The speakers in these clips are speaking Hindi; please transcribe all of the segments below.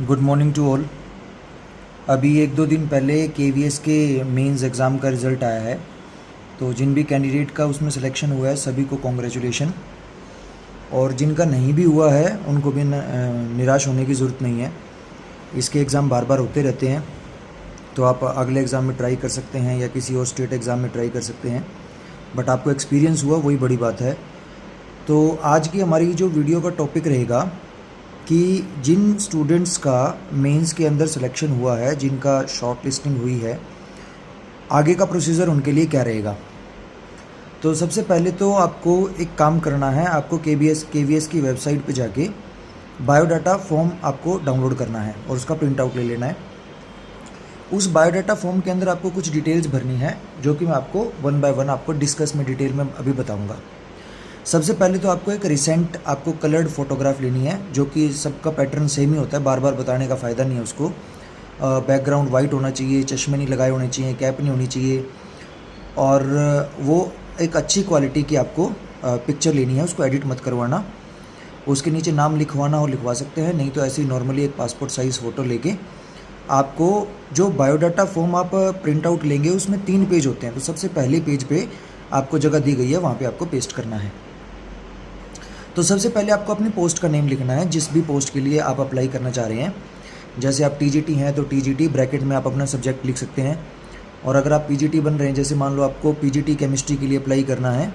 Good morning to all. अभी एक दो दिन पहले केवीएस के मेंस एग्ज़ाम का रिज़ल्ट आया है, तो जिन भी कैंडिडेट का उसमें सिलेक्शन हुआ है सभी को कॉन्ग्रेचुलेशन। और जिनका नहीं भी हुआ है उनको भी निराश होने की ज़रूरत नहीं है। इसके एग्ज़ाम बार बार होते रहते हैं, तो आप अगले एग्ज़ाम में ट्राई कर सकते हैं या किसी और स्टेट एग्ज़ाम में ट्राई कर सकते हैं, बट आपको एक्सपीरियंस हुआ वही बड़ी बात है। तो आज की हमारी जो वीडियो का टॉपिक रहेगा कि जिन स्टूडेंट्स का मेंस के अंदर सिलेक्शन हुआ है, जिनका शॉर्ट लिस्टिंग हुई है, आगे का प्रोसीजर उनके लिए क्या रहेगा। तो सबसे पहले तो आपको एक काम करना है, आपको केवीएस की वेबसाइट पे जाके बायोडाटा फॉर्म आपको डाउनलोड करना है और उसका प्रिंट आउट ले लेना है। उस बायोडाटा फॉर्म के अंदर आपको कुछ डिटेल्स भरनी है, जो कि मैं आपको वन बाय वन आपको डिस्कस में डिटेल में अभी बताऊँगा। सबसे पहले तो आपको एक रिसेंट आपको कलर्ड फोटोग्राफ लेनी है, जो कि सबका पैटर्न सेम ही होता है, बार बार बताने का फ़ायदा नहीं है उसको। बैकग्राउंड वाइट होना चाहिए, चश्मे नहीं लगाए होने चाहिए, कैप नहीं होनी चाहिए, और वो एक अच्छी क्वालिटी की आपको पिक्चर लेनी है, उसको एडिट मत करवाना। उसके नीचे नाम लिखवाना हो लिखवा सकते हैं, नहीं तो ऐसे ही नॉर्मली एक पासपोर्ट साइज़ फ़ोटो लेके आपको जो बायोडाटा फॉर्म आप प्रिंट आउट लेंगे उसमें 3 पेज होते हैं, तो सबसे पहले पेज पे आपको जगह दी गई है, वहाँ पे आपको पेस्ट करना है। तो सबसे पहले आपको अपनी पोस्ट का नेम लिखना है, जिस भी पोस्ट के लिए आप अप्लाई करना चाह रहे हैं। जैसे आप टीजीटी हैं तो टीजीटी ब्रैकेट में आप अपना सब्जेक्ट लिख सकते हैं, और अगर आप पीजीटी बन रहे हैं, जैसे मान लो आपको पीजीटी केमिस्ट्री के लिए अप्लाई करना है,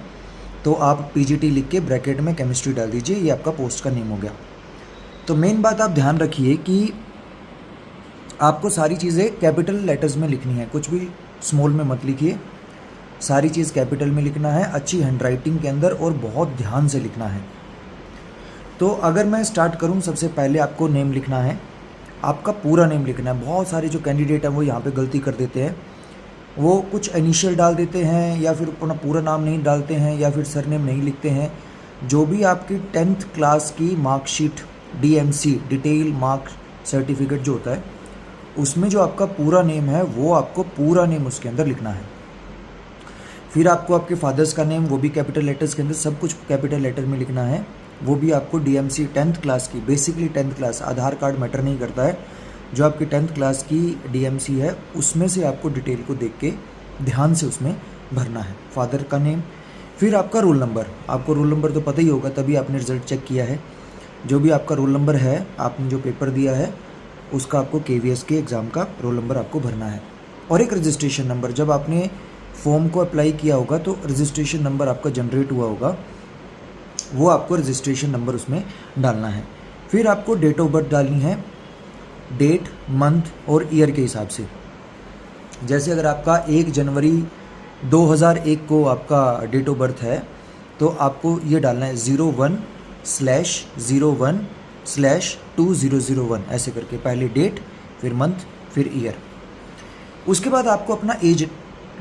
तो आप पीजीटी लिख के ब्रैकेट में केमिस्ट्री डाल दीजिए, ये आपका पोस्ट का नेम हो गया। तो मेन बात आप ध्यान रखिए कि आपको सारी चीज़ें कैपिटल लेटर्स में लिखनी है, कुछ भी स्मॉल में मत लिखिए, सारी चीज़ कैपिटल में लिखना है, अच्छी हैंडराइटिंग के अंदर, और बहुत ध्यान से लिखना है। तो अगर मैं स्टार्ट करूं, सबसे पहले आपको नेम लिखना है, आपका पूरा नेम लिखना है। बहुत सारे जो कैंडिडेट हैं वो यहाँ पे गलती कर देते हैं, वो कुछ इनिशियल डाल देते हैं या फिर अपना पूरा नाम नहीं डालते हैं या फिर सरनेम नहीं लिखते हैं। जो भी आपकी 10th क्लास की marksheet DMC detail mark certificate जो होता है, उसमें जो आपका पूरा नेम है वो आपको पूरा नेम उसके अंदर लिखना है। फिर आपको आपके फादर्स का नेम, वो भी कैपिटल लेटर्स के अंदर, सब कुछ कैपिटल लेटर में लिखना है। वो भी आपको DMC 10th क्लास की, बेसिकली 10th क्लास, आधार कार्ड मैटर नहीं करता है, जो आपकी 10th क्लास की DMC है उसमें से आपको डिटेल को देख के ध्यान से उसमें भरना है। फादर का नेम, फिर आपका रोल नंबर, आपको रोल नंबर तो पता ही होगा, तभी आपने रिजल्ट चेक किया है। जो भी आपका रोल नंबर है, आपने जो पेपर दिया है उसका आपको KVS के एग्ज़ाम का रोल नंबर आपको भरना है। और एक रजिस्ट्रेशन नंबर, जब आपने फॉर्म को अप्लाई किया होगा तो रजिस्ट्रेशन नंबर आपका जनरेट हुआ होगा, वो आपको रजिस्ट्रेशन नंबर उसमें डालना है। फिर आपको डेट ऑफ बर्थ डालनी है, डेट, मंथ और ईयर के हिसाब से। जैसे अगर आपका 1 जनवरी 2001 को आपका डेट ऑफ बर्थ है, तो आपको ये डालना है 01/01/2001, ऐसे करके, पहले डेट, फिर मंथ, फिर ईयर। उसके बाद आपको अपना एज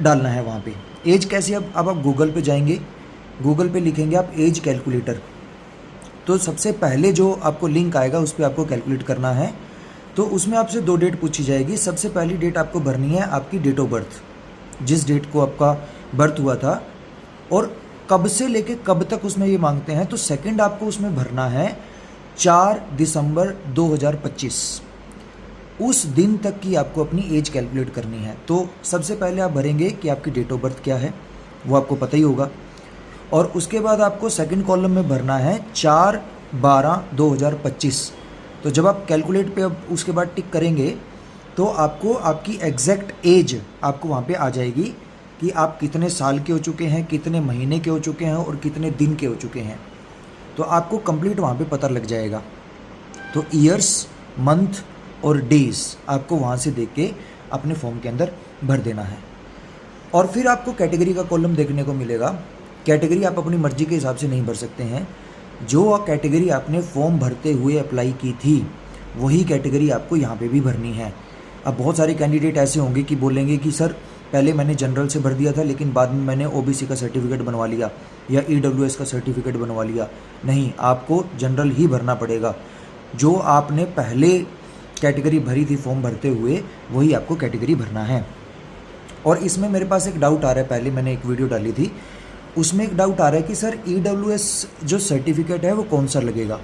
डालना है वहाँ पे। एज कैसे, अब आप गूगल पे जाएंगे, गूगल पे लिखेंगे आप एज कैलकुलेटर, तो सबसे पहले जो आपको लिंक आएगा उस पर आपको कैलकुलेट करना है। तो उसमें आपसे 2 डेट पूछी जाएगी। सबसे पहली डेट आपको भरनी है आपकी डेट ऑफ बर्थ, जिस डेट को आपका बर्थ हुआ था और कब से लेके कब तक उसमें ये मांगते हैं। तो सेकंड आपको उसमें भरना है 4 दिसंबर 2025, उस दिन तक की आपको अपनी एज कैलकुलेट करनी है। तो सबसे पहले आप भरेंगे कि आपकी डेट ऑफ बर्थ क्या है, वो आपको पता ही होगा, और उसके बाद आपको सेकंड कॉलम में भरना है 4/12/2025। तो जब आप कैलकुलेट पे अब उसके बाद टिक करेंगे तो आपको आपकी एग्जैक्ट एज आपको वहाँ पे आ जाएगी कि आप कितने साल के हो चुके हैं, कितने महीने के हो चुके हैं और कितने दिन के हो चुके हैं। तो आपको कंप्लीट वहाँ पे पता लग जाएगा। तो ईयर्स, मंथ और डेज आपको वहाँ से देख के अपने फॉर्म के अंदर भर देना है। और फिर आपको कैटेगरी का कॉलम देखने को मिलेगा। कैटेगरी आप अपनी मर्जी के हिसाब से नहीं भर सकते हैं, जो कैटेगरी आपने फॉर्म भरते हुए अप्लाई की थी वही कैटेगरी आपको यहाँ पे भी भरनी है। अब बहुत सारे कैंडिडेट ऐसे होंगे कि बोलेंगे कि सर पहले मैंने जनरल से भर दिया था लेकिन बाद में मैंने OBC का सर्टिफिकेट बनवा लिया या EWS का सर्टिफिकेट बनवा लिया। नहीं, आपको जनरल ही भरना पड़ेगा। जो आपने पहले कैटेगरी भरी थी फॉर्म भरते हुए, वही आपको कैटेगरी भरना है। और इसमें मेरे पास एक डाउट आ रहा है, पहले मैंने एक वीडियो डाली थी, उसमें एक डाउट आ रहा है कि सर EWS जो सर्टिफिकेट है वो कौन सा लगेगा।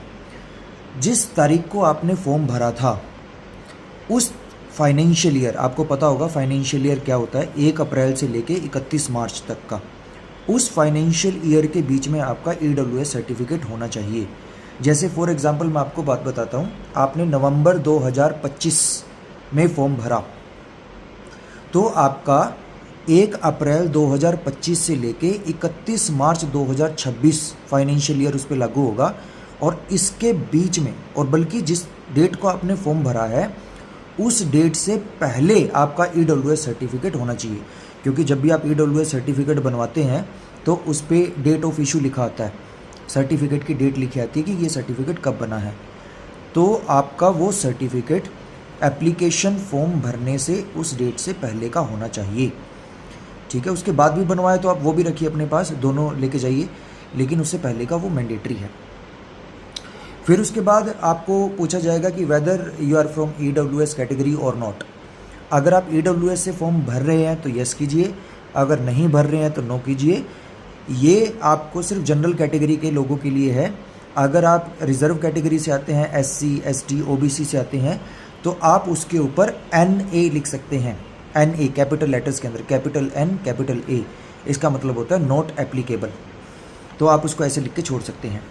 जिस तारीख को आपने फॉर्म भरा था उस फाइनेंशियल ईयर, आपको पता होगा फाइनेंशियल ईयर क्या होता है, 1 अप्रैल से लेके 31 मार्च तक का, उस फाइनेंशियल ईयर के बीच में आपका EWS सर्टिफिकेट होना चाहिए। जैसे फॉर एग्जांपल मैं आपको बात बताता हूँ, आपने नवंबर 2025 में फॉर्म भरा, तो आपका 1 अप्रैल 2025 से लेके 31 मार्च 2026 फाइनेंशियल ईयर उस पर लागू होगा। और इसके बीच में, और बल्कि जिस डेट को आपने फॉर्म भरा है उस डेट से पहले आपका EWS सर्टिफिकेट होना चाहिए, क्योंकि जब भी आप EWS सर्टिफिकेट बनवाते हैं तो उस पर डेट ऑफ इशू लिखा आता है, सर्टिफिकेट की डेट लिखी आती है कि ये सर्टिफिकेट कब बना है। तो आपका वो सर्टिफिकेट एप्लीकेशन फॉर्म भरने से उस डेट से पहले का होना चाहिए, ठीक है। उसके बाद भी बनवाए तो आप वो भी रखिए अपने पास, दोनों लेके जाइए, लेकिन उससे पहले का वो मैंडेटरी है। फिर उसके बाद आपको पूछा जाएगा कि whether you are from EWS category और नॉट। अगर आप EWS से फॉर्म भर रहे हैं तो यस कीजिए, अगर नहीं भर रहे हैं तो नो कीजिए। ये आपको सिर्फ जनरल कैटेगरी के लोगों के लिए है। अगर आप रिजर्व कैटेगरी से आते हैं, SC ST OBC से आते हैं, तो आप उसके ऊपर NA लिख सकते हैं। NA कैपिटल लेटर्स के अंदर, कैपिटल N कैपिटल A, इसका मतलब होता है नॉट एप्लीकेबल, तो आप उसको ऐसे लिख के छोड़ सकते हैं।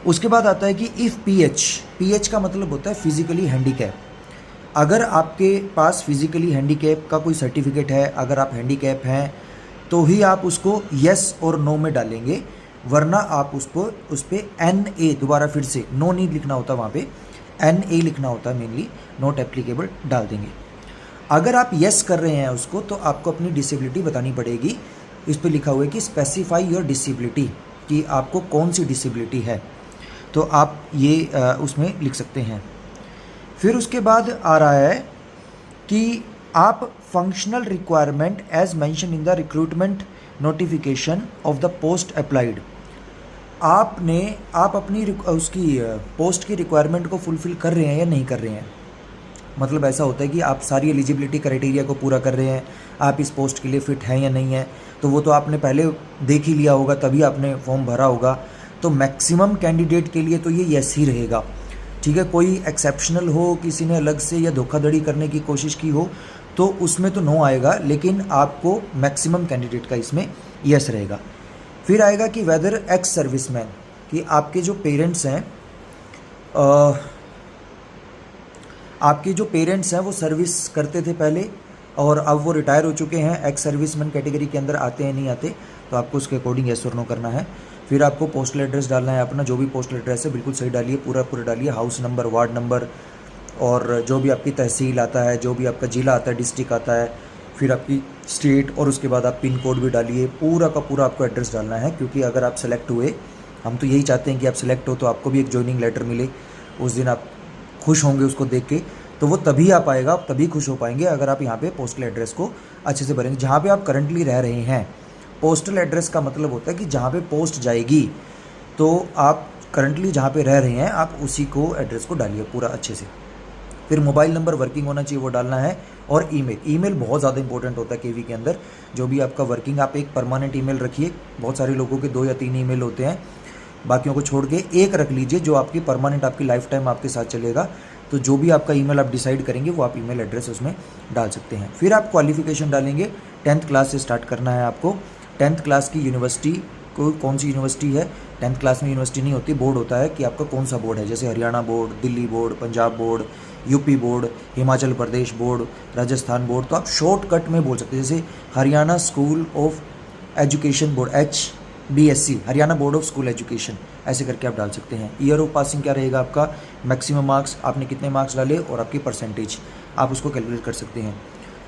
उसके बाद आता है कि इफ़ PH का मतलब होता है फिजिकली हैंडीकैप। अगर आपके पास फिजिकली हैंडीकैप का कोई सर्टिफिकेट है, अगर आप हैंडीकैप हैं तो ही आप उसको यस और नो में डालेंगे, वरना आप उसको उस पर NA, दोबारा फिर से नो नहीं लिखना होता, वहाँ पे NA लिखना होता है मेनली, नॉट एप्लीकेबल डाल देंगे। अगर आप यस कर रहे हैं उसको, तो आपको अपनी डिसेबिलिटी बतानी पड़ेगी। इस पर लिखा हुआ है कि स्पेसिफाई योर डिसेबिलिटी, कि आपको कौन सी डिसेबिलिटी है, तो आप ये उसमें लिख सकते हैं। फिर उसके बाद आ रहा है कि आप functional requirement as mention in the recruitment notification of the post applied. आप अपनी उसकी पोस्ट की रिक्वायरमेंट को फुलफ़िल कर रहे हैं या नहीं कर रहे हैं। मतलब ऐसा होता है कि आप सारी एलिजिबिलिटी क्राइटेरिया को पूरा कर रहे हैं, आप इस पोस्ट के लिए फ़िट हैं या नहीं है, तो वो तो आपने पहले देख ही लिया होगा, तभी आपने फॉर्म भरा होगा। तो मैक्सिमम कैंडिडेट के लिए तो ये यस ही रहेगा, ठीक है। कोई एक्सेप्शनल हो, किसी ने अलग से या धोखाधड़ी करने की कोशिश की हो, तो उसमें तो नो आएगा, लेकिन आपको मैक्सिमम कैंडिडेट का इसमें यस रहेगा। फिर आएगा कि वेदर एक्स सर्विसमैन, कि आपके जो पेरेंट्स हैं, आपके जो पेरेंट्स हैं वो सर्विस करते थे पहले और अब वो रिटायर हो चुके हैं, एक्स सर्विसमैन कैटेगरी के अंदर आते हैं नहीं आते, तो आपको उसके अकॉर्डिंग यस और नो करना है। फिर आपको पोस्टल एड्रेस डालना है अपना, जो भी पोस्टल एड्रेस है बिल्कुल सही डालिए, पूरा डालिए, हाउस नंबर, वार्ड नंबर, और जो भी आपकी तहसील आता है, जो भी आपका ज़िला आता है, डिस्ट्रिक्ट आता है, फिर आपकी स्टेट, और उसके बाद आप पिन कोड भी डालिए, पूरा का पूरा आपको एड्रेस डालना है। क्योंकि अगर आप सेलेक्ट हुए, हम तो यही चाहते हैं कि आप सेलेक्ट हो तो आपको भी एक जॉइनिंग लेटर मिले, उस दिन आप खुश होंगे उसको देख के, तो वो तभी आ पाएगा, आप तभी खुश हो पाएंगे अगर आप यहाँ पे पोस्टल एड्रेस को अच्छे से भरेंगे। जहाँ पे आप करंटली रह रहे हैं, पोस्टल एड्रेस का मतलब होता है कि जहाँ पे पोस्ट जाएगी, तो आप करंटली जहाँ पे रह रहे हैं आप उसी को एड्रेस को डालिए पूरा अच्छे से। फिर मोबाइल नंबर वर्किंग होना चाहिए, वो डालना है, और ईमेल बहुत ज़्यादा इंपॉर्टेंट होता है केवी के अंदर। जो भी आपका वर्किंग, आप एक परमानेंट ईमेल रखिए, बहुत सारे लोगों के 2 या 3 ईमेल होते हैं, बाकियों को छोड़ के एक रख लीजिए जो आपकी परमानेंट, आपकी लाइफ टाइम आपके साथ चलेगा। तो जो भी आपका ईमेल आप डिसाइड करेंगे वो आप ईमेल एड्रेस उसमें डाल सकते हैं। फिर आप क्वालिफिकेशन डालेंगे, 10th क्लास से स्टार्ट करना है आपको। 10th क्लास की यूनिवर्सिटी को, कौन सी यूनिवर्सिटी है, 10th क्लास में यूनिवर्सिटी नहीं होती, बोर्ड होता है कि आपका कौन सा बोर्ड है, जैसे Haryana board, Delhi board, Punjab board, UP board, Himachal Pradesh board, Rajasthan board. तो आप शॉर्टकट में बोल सकते हैं, जैसे Haryana school of education board, HBSC, Haryana board of school education, ऐसे करके आप डाल सकते हैं। ईयर ऑफ पासिंग क्या रहेगा आपका, मैक्सिमम मार्क्स, आपने कितने मार्क्स डाले और आपकी परसेंटेज, आप उसको कैलकुलेट कर सकते हैं।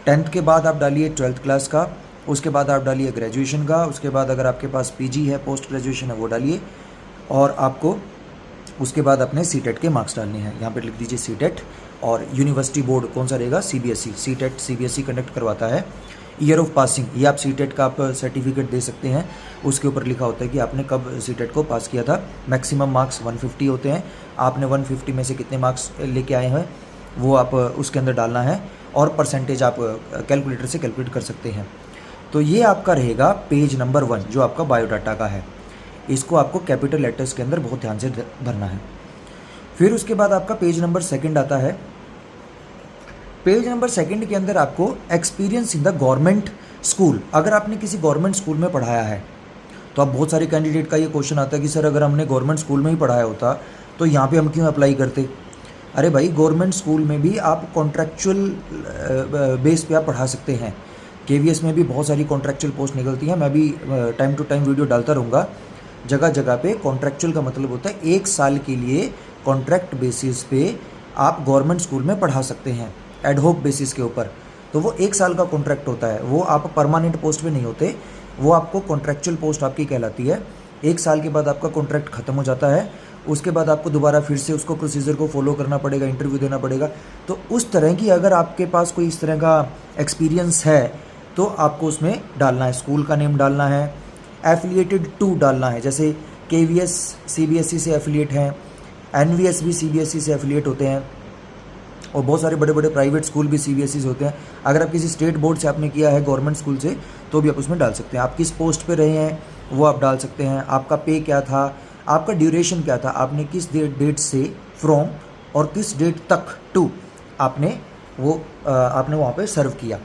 10th के बाद आप डालिए 12th क्लास का, उसके बाद आप डालिए ग्रेजुएशन का, उसके बाद अगर आपके पास PG है, पोस्ट ग्रेजुएशन है, वो डालिए, और आपको उसके बाद अपने CTET के मार्क्स डालने हैं। यहाँ पे लिख दीजिए CTET, और यूनिवर्सिटी बोर्ड कौन सा रहेगा, CBSE, CTET CBSE कंडक्ट करवाता है। ईयर ऑफ पासिंग, ये आप CTET का आप सर्टिफिकेट दे सकते हैं, उसके ऊपर लिखा होता है कि आपने कब CTET को पास किया था। मैक्सिमम मार्क्स 150 होते हैं, आपने 150 में से कितने मार्क्स लेके आए हैं वो आप उसके अंदर डालना है, और परसेंटेज आप कैलकुलेटर से कैलकुलेट कर सकते हैं। तो ये आपका रहेगा पेज नंबर 1 जो आपका बायोडाटा का है, इसको आपको कैपिटल लेटर्स के अंदर बहुत ध्यान से भरना है। फिर उसके बाद आपका पेज नंबर 2 आता है, पेज नंबर 2 के अंदर आपको experience in the government school, अगर आपने किसी गवर्नमेंट स्कूल में पढ़ाया है तो अब बहुत सारे कैंडिडेट का ये क्वेश्चन आता है कि सर अगर हमने गवर्नमेंट स्कूल में ही पढ़ाया होता तो यहाँ पे हम क्यों अप्लाई करते। अरे भाई, गवर्नमेंट स्कूल में भी आप कॉन्ट्रैक्चुअल बेस पे आप पढ़ा सकते हैं। केवीएस में भी बहुत सारी कॉन्ट्रैक्चुअल पोस्ट निकलती हैं, मैं भी टाइम टू टाइम वीडियो डालता रहूँगा। जगह जगह पे कॉन्ट्रैक्चुअल का मतलब होता है 1 साल के लिए कॉन्ट्रैक्ट बेसिस पे आप गवर्नमेंट स्कूल में पढ़ा सकते हैं एडहोक बेसिस के ऊपर। तो वो 1 साल का कॉन्ट्रैक्ट होता है, वो आप परमानेंट पोस्ट पे नहीं होते, वो आपको कॉन्ट्रैक्चुअल पोस्ट आपकी कहलाती है। 1 साल के बाद आपका कॉन्ट्रैक्ट ख़त्म हो जाता है, उसके बाद आपको दोबारा फिर से उसको प्रोसीजर को फॉलो करना पड़ेगा, इंटरव्यू देना पड़ेगा। तो उस तरह की अगर आपके पास कोई इस तरह का एक्सपीरियंस है तो आपको उसमें डालना है, स्कूल का नेम डालना है, एफिलिएटेड टू डालना है। जैसे केवीएस सीबीएसई से एफिलिएट हैं, एनवीएस भी सीबीएसई से एफिलिएट होते हैं, और बहुत सारे बड़े बड़े प्राइवेट स्कूल भी सीबीएसई से होते हैं। अगर आप किसी स्टेट बोर्ड से आपने किया है गवर्नमेंट स्कूल से तो भी आप उसमें डाल सकते हैं। आप किस पोस्ट पे रहे हैं वो आप डाल सकते हैं, आपका पे क्या था, आपका ड्यूरेशन क्या था, आपने किस डेट से फ्रॉम और किस डेट तक टू आपने वहाँ पे सर्व किया।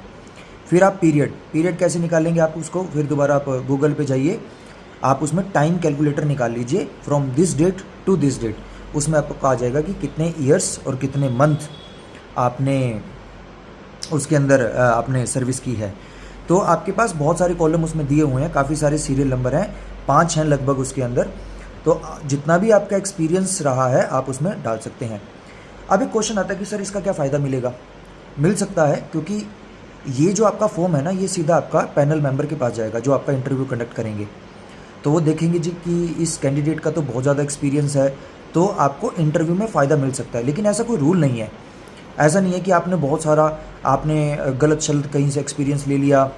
फिर आप पीरियड कैसे निकालेंगे आप उसको, फिर दोबारा आप गूगल पे जाइए, आप उसमें टाइम कैलकुलेटर निकाल लीजिए from this date to this date. उसमें आपको कहा जाएगा कि कितने ईयर्स और कितने मंथ आपने उसके अंदर आपने सर्विस की है। तो आपके पास बहुत सारे कॉलम उसमें दिए हुए हैं, काफ़ी सारे सीरियल नंबर हैं, 5 हैं लगभग उसके अंदर। तो जितना भी आपका एक्सपीरियंस रहा है आप उसमें डाल सकते हैं। अब एक क्वेश्चन आता है कि सर इसका क्या फ़ायदा मिलेगा। मिल सकता है, क्योंकि ये जो आपका फॉर्म है ना, ये सीधा आपका पैनल मेंबर के पास जाएगा जो आपका इंटरव्यू कंडक्ट करेंगे। तो वो देखेंगे जी कि इस कैंडिडेट का तो बहुत ज़्यादा एक्सपीरियंस है, तो आपको इंटरव्यू में फ़ायदा मिल सकता है। लेकिन ऐसा कोई रूल नहीं है, ऐसा नहीं है कि आपने बहुत सारा गलत शलत कहीं से एक्सपीरियंस ले लिया,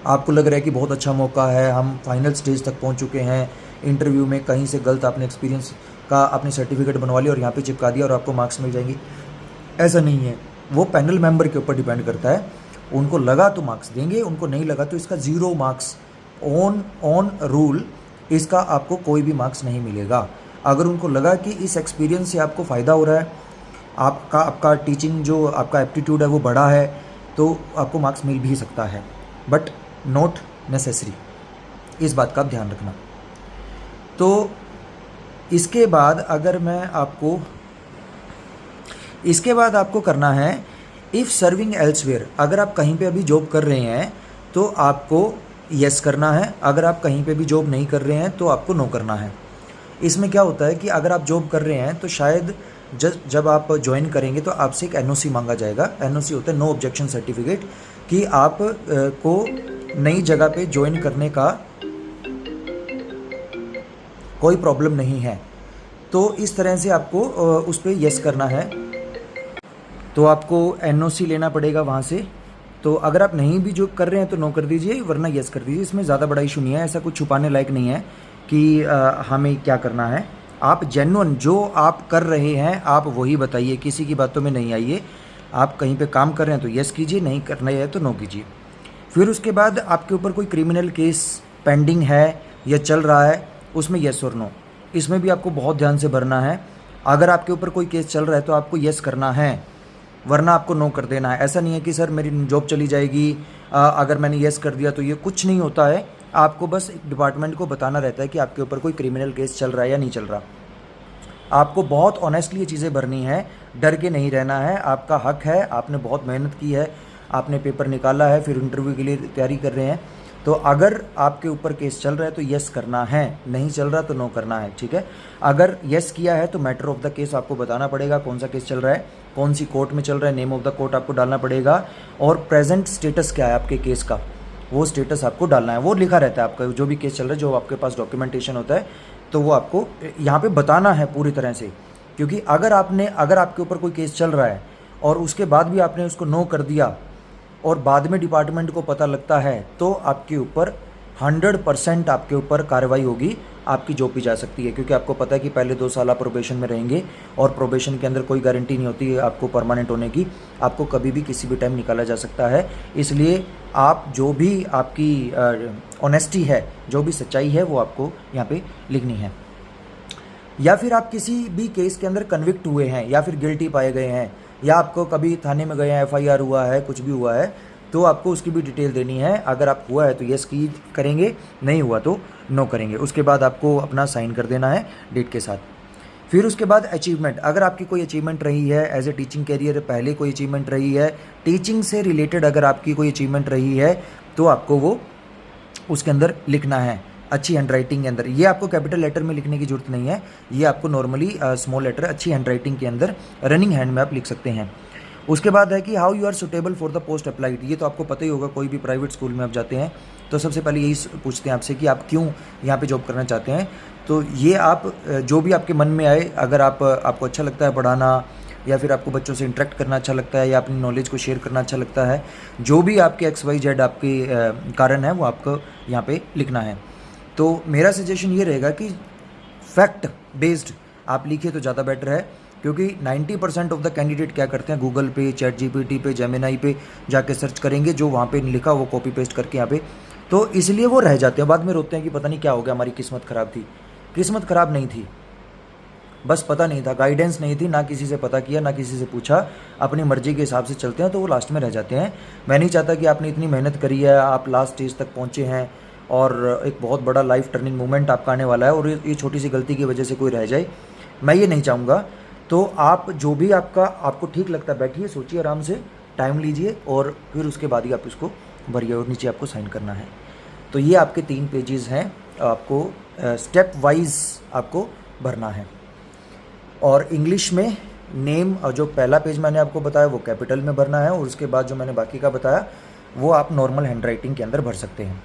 आपको लग रहा है कि बहुत अच्छा मौका है, हम फाइनल स्टेज तक पहुंच चुके हैं, इंटरव्यू में कहीं से गलत आपने एक्सपीरियंस का आपने सर्टिफिकेट बनवा लिया और यहाँ पे चिपका दिया और आपको मार्क्स मिल जाएंगे। ऐसा नहीं है, वो पैनल मेंबर के ऊपर डिपेंड करता है। उनको लगा तो मार्क्स देंगे, उनको नहीं लगा तो इसका 0 मार्क्स ऑन रूल, इसका आपको कोई भी मार्क्स नहीं मिलेगा। अगर उनको लगा कि इस एक्सपीरियंस से आपको फ़ायदा हो रहा है, आपका टीचिंग जो आपका एप्टीट्यूड है वो बड़ा है, तो आपको मार्क्स मिल भी सकता है, बट नॉट नेसेसरी। इस बात का आप ध्यान रखना। तो इसके बाद आपको करना है इफ़ सर्विंग एल्सवेयर। अगर आप कहीं पे अभी जॉब कर रहे हैं तो आपको यस करना है, अगर आप कहीं पे भी जॉब नहीं कर रहे हैं तो आपको नो करना है। इसमें क्या होता है कि अगर आप जॉब कर रहे हैं तो शायद जब आप ज्वाइन करेंगे तो आपसे एक एनओसी मांगा जाएगा। एनओसी होता है नो ऑब्जेक्शन सर्टिफिकेट, कि आप को नई जगह पे ज्वाइन करने का कोई प्रॉब्लम नहीं है। तो इस तरह से आपको उस पर यस करना है, तो आपको एनओसी लेना पड़ेगा वहाँ से। तो अगर आप नहीं भी जो कर रहे हैं तो नो कर दीजिए, वरना यस कर दीजिए। इसमें ज़्यादा बड़ा इशू नहीं है, ऐसा कुछ छुपाने लायक नहीं है कि हमें क्या करना है। आप जेन्युइन जो आप कर रहे हैं आप वही बताइए, किसी की बातों में नहीं आइए। आप कहीं पे काम कर रहे हैं तो यस कीजिए, नहीं करना है तो नो कीजिए। फिर उसके बाद आपके ऊपर कोई क्रिमिनल केस पेंडिंग है या चल रहा है, उसमें यस और नो, इसमें भी आपको बहुत ध्यान से भरना है। अगर आपके ऊपर कोई केस चल रहा है तो आपको यस करना है, वरना आपको नो कर देना है। ऐसा नहीं है कि सर मेरी जॉब चली जाएगी अगर मैंने यस कर दिया, तो ये कुछ नहीं होता है। आपको बस डिपार्टमेंट को बताना रहता है कि आपके ऊपर कोई क्रिमिनल केस चल रहा है या नहीं चल रहा। आपको बहुत ऑनेस्टली ये चीज़ें भरनी है, डर के नहीं रहना है। आपका हक है, आपने बहुत मेहनत की है, आपने पेपर निकाला है, फिर इंटरव्यू के लिए तैयारी कर रहे हैं। तो अगर आपके ऊपर केस चल रहा है तो यस करना है, नहीं चल रहा तो नो करना है, ठीक है। अगर यस किया है तो मैटर ऑफ द केस आपको बताना पड़ेगा, कौन सा केस चल रहा है, कौन सी कोर्ट में चल रहा है, नेम ऑफ द कोर्ट आपको डालना पड़ेगा, और प्रेजेंट स्टेटस क्या है आपके केस का, वो स्टेटस आपको डालना है। वो लिखा रहता है आपका जो भी केस चल रहा है, जो आपके पास डॉक्यूमेंटेशन होता है, तो वो आपको यहाँ पे बताना है पूरी तरह से। क्योंकि अगर आपके ऊपर कोई केस चल रहा है और उसके बाद भी आपने उसको नो कर दिया और बाद में डिपार्टमेंट को पता लगता है, तो आपके ऊपर 100% आपके ऊपर कार्रवाई होगी, आपकी जॉब भी जा सकती है। क्योंकि आपको पता है कि पहले 2 साल आप प्रोबेशन में रहेंगे और प्रोबेशन के अंदर कोई गारंटी नहीं होती है आपको परमानेंट होने की, आपको कभी भी किसी भी टाइम निकाला जा सकता है। इसलिए आप जो भी आपकी ऑनेस्टी है, जो भी सच्चाई है, वो आपको यहाँ पे लिखनी है। या फिर आप किसी भी केस के अंदर कन्विक्ट हुए हैं या फिर गिल्टी पाए गए हैं, या आपको कभी थाने में गए हैं, FIR हुआ है, कुछ भी हुआ है, तो आपको उसकी भी डिटेल देनी है। अगर आप हुआ है तो येस की करेंगे, नहीं हुआ तो नो करेंगे। उसके बाद आपको अपना साइन कर देना है डेट के साथ। फिर उसके बाद अचीवमेंट, अगर आपकी कोई अचीवमेंट रही है एज ए टीचिंग कैरियर, पहले कोई अचीवमेंट रही है टीचिंग से रिलेटेड, अगर आपकी कोई अचीवमेंट रही है तो आपको वो उसके अंदर लिखना है अच्छी हैंडराइटिंग के अंदर। ये आपको कैपिटल लेटर में लिखने की जरूरत नहीं है, ये आपको नॉर्मली स्मॉल लेटर अच्छी हैंडराइटिंग के अंदर रनिंग हैंड में आप लिख सकते हैं। उसके बाद है कि how you are suitable for the post applied. ये तो आपको पता ही होगा, कोई भी प्राइवेट स्कूल में आप जाते हैं तो सबसे पहले यही पूछते हैं आपसे कि आप क्यों यहाँ पे जॉब करना चाहते हैं। तो ये आप जो भी आपके मन में आए, अगर आपको अच्छा लगता है पढ़ाना, या फिर आपको बच्चों से इंटरेक्ट करना अच्छा लगता है, या अपनी नॉलेज को शेयर करना अच्छा लगता है, जो भी आपके XYZ आपके कारण है वो आपको यहाँ पे लिखना है। तो मेरा सजेशन ये रहेगा कि फैक्ट बेस्ड आप लिखिए तो ज़्यादा बेटर है, क्योंकि 90% ऑफ द कैंडिडेट क्या करते हैं, गूगल पे, ChatGPT पे, जेमिनाई पे जाके सर्च करेंगे, जो वहाँ पे लिखा वो कॉपी पेस्ट करके यहाँ पे, तो इसलिए वो रह जाते हैं। बाद में रोते हैं कि पता नहीं क्या हो गया, हमारी किस्मत ख़राब थी। किस्मत ख़राब नहीं थी, बस पता नहीं था, गाइडेंस नहीं थी, ना किसी से पता किया, ना किसी से पूछा, अपनी मर्जी के हिसाब से चलते हैं तो वो लास्ट में रह जाते हैं। मैं नहीं चाहता कि आपने इतनी मेहनत करी है, आप लास्ट स्टेज तक पहुँचे हैं और एक बहुत बड़ा लाइफ टर्निंग मोमेंट आपका आने वाला है और ये छोटी सी गलती की वजह से कोई रह जाए, मैं ये नहीं चाहूँगा। तो आप जो भी आपको ठीक लगता है, बैठिए, सोचिए आराम से, टाइम लीजिए और फिर उसके बाद ही आप इसको भरिए और नीचे आपको साइन करना है। तो ये आपके 3 पेजेस हैं, आपको स्टेप वाइज आपको भरना है। और इंग्लिश में नेम, जो पहला पेज मैंने आपको बताया वो कैपिटल में भरना है, और उसके बाद जो मैंने बाकी का बताया वो आप नॉर्मल हैंडराइटिंग के अंदर भर सकते हैं।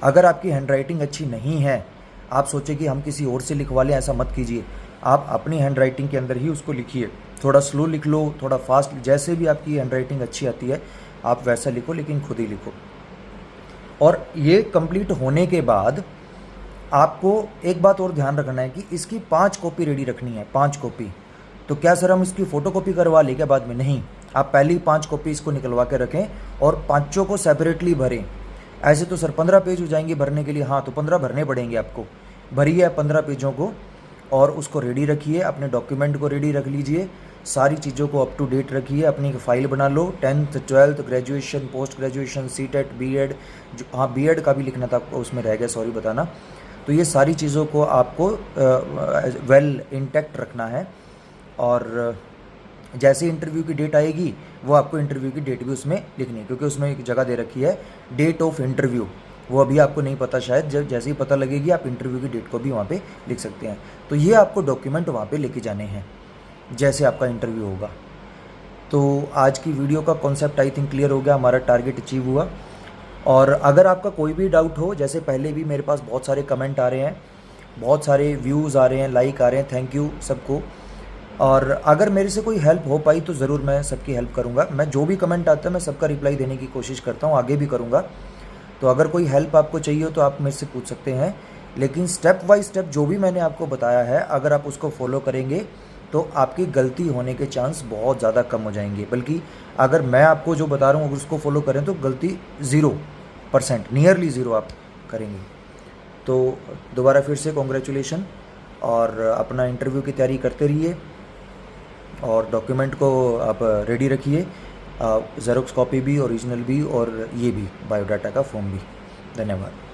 अगर आपकी हैंडराइटिंग अच्छी नहीं है, आप सोचे कि हम किसी और से लिखवा लें, ऐसा मत कीजिए। आप अपनी हैंडराइटिंग के अंदर ही उसको लिखिए, थोड़ा स्लो लिख लो, थोड़ा फास्ट, जैसे भी आपकी हैंडराइटिंग अच्छी आती है आप वैसा लिखो, लेकिन खुद ही लिखो। और ये कंप्लीट होने के बाद आपको एक बात और ध्यान रखना है कि इसकी 5 कॉपी रेडी रखनी है, 5 कॉपी। तो क्या सर हम इसकी फ़ोटो कॉपी करवा लें क्या बाद में? नहीं, आप पहले ही 5 कॉपी इसको निकलवा के रखें और 5 को सेपरेटली भरें। ऐसे तो सर 15 पेज हो जाएंगे भरने के लिए, हाँ तो 15 भरने पड़ेंगे आपको। भरिए 15 पेजों को और उसको रेडी रखिए, अपने डॉक्यूमेंट को रेडी रख लीजिए, सारी चीज़ों को अप टू डेट रखिए, अपनी एक फ़ाइल बना लो, 10th 12th graduation, post graduation, CTET, B.Ed, हाँ B.Ed का भी लिखना था उसमें रह गया, सॉरी बताना। तो ये सारी चीज़ों को आपको वेल इंटैक्ट रखना है, और जैसे इंटरव्यू की डेट आएगी वो आपको इंटरव्यू की डेट भी उसमें लिखनी है, क्योंकि उसमें एक जगह दे रखी है डेट ऑफ इंटरव्यू, वो अभी आपको नहीं पता शायद, जब जैसे ही पता लगेगी आप इंटरव्यू की डेट को भी वहाँ पे लिख सकते हैं। तो ये आपको डॉक्यूमेंट वहाँ पे लेके जाने हैं जैसे आपका इंटरव्यू होगा। तो आज की वीडियो का कॉन्सेप्ट आई थिंक क्लियर हो गया, हमारा टारगेट अचीव हुआ। और अगर आपका कोई भी डाउट हो, जैसे पहले भी मेरे पास बहुत सारे कमेंट आ रहे हैं, बहुत सारे व्यूज़ आ रहे हैं, लाइक आ रहे हैं, थैंक यू सबको। और अगर मेरे से कोई हेल्प हो पाई तो ज़रूर मैं सबकी हेल्प करूँगा। मैं जो भी कमेंट आता है मैं सबका रिप्लाई देने की कोशिश करता हूँ, आगे भी करूँगा। तो अगर कोई हेल्प आपको चाहिए हो तो आप मेरे से पूछ सकते हैं, लेकिन स्टेप बाय स्टेप जो भी मैंने आपको बताया है अगर आप उसको फॉलो करेंगे तो आपकी गलती होने के चांस बहुत ज़्यादा कम हो जाएंगे। बल्कि अगर मैं आपको जो बता रहा हूँ अगर उसको फॉलो करें तो गलती 0%, नियरली 0 आप करेंगे। तो दोबारा फिर से कॉन्ग्रेचुलेशन, और अपना इंटरव्यू की तैयारी करते रहिए और डॉक्यूमेंट को आप रेडी रखिए, ज़ेरोक्स कॉपी भी, ओरिजिनल भी, और ये भी बायोडाटा का फॉर्म भी। धन्यवाद।